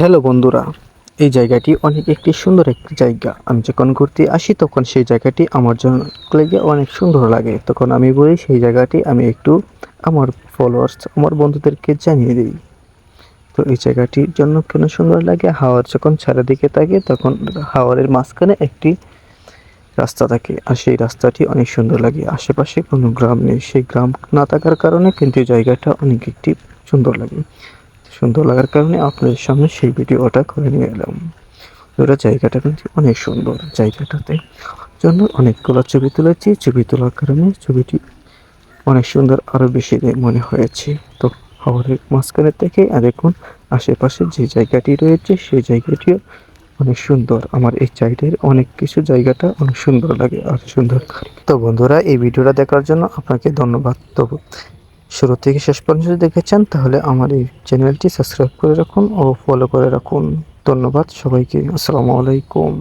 Hello বন্ধুরা, এই জায়গাটি একটি সুন্দর একটি জায়গা। আমি যখন ঘুরতে আসি তখন সেই জায়গাটি আমার জন্য লেগে অনেক সুন্দর লাগে। তখন আমি বলি সেই জায়গাটি আমি একটু আমার ফলোয়ার্স, আমার বন্ধুদেরকে জানিয়ে দিই। তো এই জায়গাটির জন্য কেন সুন্দর লাগে, হাওয়ার যখন চারিদিকে থাকে তখন হাওয়ারের মাঝখানে একটি রাস্তা থাকে, আর সেই রাস্তাটি অনেক সুন্দর লাগে। আশেপাশে কোনো গ্রাম নেই, সেই গ্রাম না থাকার কারণে কিন্তু এই জায়গাটা অনেক একটি সুন্দর লাগে। সুন্দর লাগার কারণে আপনাদের সামনে সেই ভিডিওটা করে নিয়ে এলাম। ওরা জায়গাটা কিন্তু অনেক সুন্দর, জায়গাটাতে জন্য অনেকগুলো ছবি তুলেছি। ছবি তোলার কারণে ছবিটি অনেক সুন্দর আরো বেশি মনে হয়েছে। তো শহরের মাঝখানে থেকে আর দেখুন আশেপাশে যে জায়গাটি রয়েছে সেই জায়গাটিও অনেক সুন্দর। আমার এই সাইডের অনেক কিছু জায়গাটা অনেক সুন্দর লাগে আর সুন্দর। তো বন্ধুরা, এই ভিডিওটা দেখার জন্য আপনাকে ধন্যবাদ। তো শুরু থেকে শেষ পর্যন্ত যদি দেখেছেন তাহলে আমার এই চ্যানেলটি সাবস্ক্রাইব করে রাখুন ও ফলো করে রাখুন। ধন্যবাদ সবাইকে। আসসালামু আলাইকুম।